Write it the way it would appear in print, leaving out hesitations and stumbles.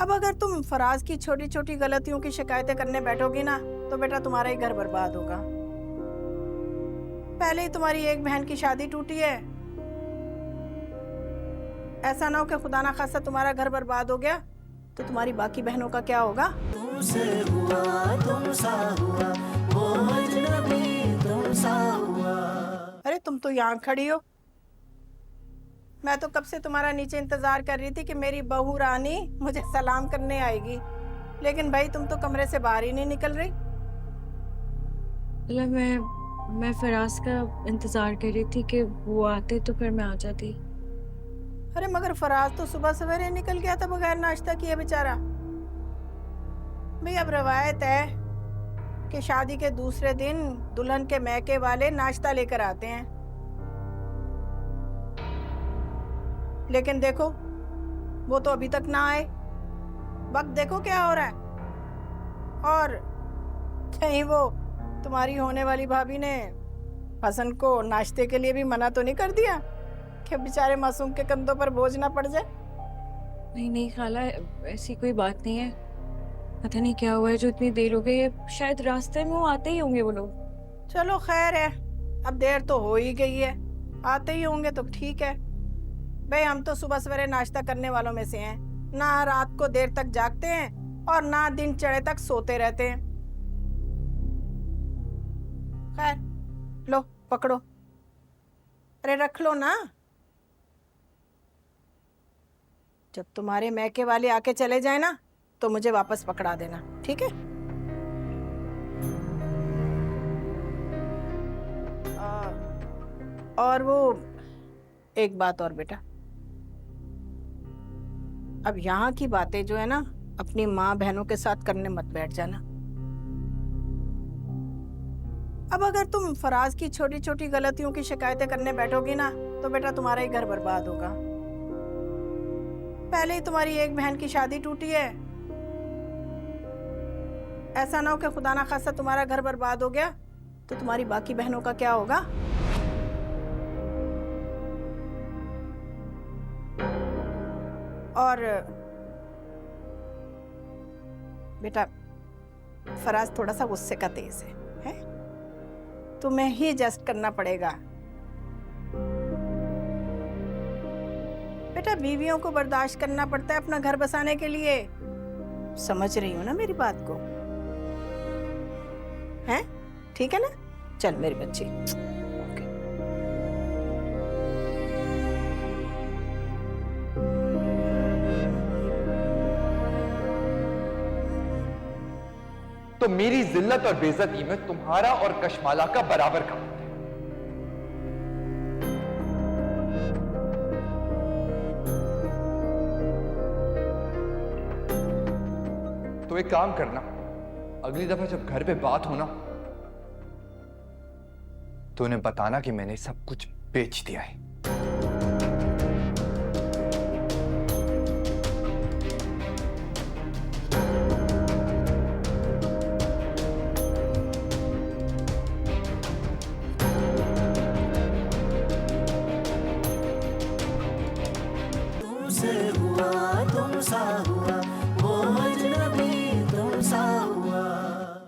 अब अगर तुम फराज की छोटी छोटी गलतियों की शिकायतें करने बैठोगी ना तो बेटा तुम्हारा ही घर बर्बाद होगा। पहले ही तुम्हारी एक बहन की शादी टूटी है, ऐसा ना हो कि खुदा ना खास्ता तुम्हारा घर बर्बाद हो गया तो तुम्हारी बाकी बहनों का क्या होगा। तुमसे हुआ तुमसा हुआ, वो अजनबी तुमसा हुआ। अरे तुम तो यहाँ खड़ी हो, मैं तो कब से तुम्हारा नीचे इंतजार कर रही थी कि मेरी बहू रानी मुझे सलाम करने आएगी, लेकिन भाई तुम तो कमरे से बाहर ही नहीं निकल रही। मतलब मैं फराज का इंतजार कर रही थी कि वो आते तो फिर मैं आ जाती। अरे मगर फराज तो सुबह सवेरे निकल गया था बगैर नाश्ता किए बेचारा। भाई अब रवायत है कि शादी के दूसरे दिन दुल्हन के मैके वाले नाश्ता लेकर आते हैं, लेकिन देखो वो तो अभी तक ना आए। वक्त देखो क्या हो रहा है। और कहीं वो तुम्हारी होने वाली भाभी ने हसन को नाश्ते के लिए भी मना तो नहीं कर दिया कि बेचारे मासूम के कंधों पर बोझ ना पड़ जाए। नहीं नहीं खाला, ऐसी कोई बात नहीं है। पता नहीं क्या हुआ है जो इतनी देर हो गई है, शायद रास्ते में वो आते ही होंगे वो लोग। चलो खैर है, अब देर तो हो ही गई है, आते ही होंगे तो ठीक है। भाई हम तो सुबह सवेरे नाश्ता करने वालों में से हैं, ना रात को देर तक जागते हैं और ना दिन चढ़े तक सोते रहते हैं। खैर लो पकड़ो, अरे रख लो ना। जब तुम्हारे मैके वाले आके चले जाए ना तो मुझे वापस पकड़ा देना, ठीक है। और वो एक बात और बेटा, अब यहाँ की बातें जो है ना अपनी माँ बहनों के साथ करने मत बैठ जाना। अब अगर तुम फराज की छोटी छोटी गलतियों की शिकायतें करने बैठोगी ना तो बेटा तुम्हारा ही घर बर्बाद होगा। पहले ही तुम्हारी एक बहन की शादी टूटी है, ऐसा ना हो कि खुदा ना खास्ता तुम्हारा घर बर्बाद हो गया तो तुम्हारी बाकी बहनों का क्या होगा। और बेटा फराज थोड़ा सा गुस्से का तेज है? तुम्हें ही एडजस्ट करना पड़ेगा। बेटा बीवियों को बर्दाश्त करना पड़ता है अपना घर बसाने के लिए, समझ रही हो ना मेरी बात को? हैं? ठीक है ना? चल मेरी बच्ची। ओके। तो मेरी जिल्लत और बेइज्जती में तुम्हारा और कशमाला का बराबर का हाथ है। तो एक काम करना, अगली दफा जब घर पे बात हो ना तो उन्हें बताना कि मैंने सब कुछ बेच दिया है।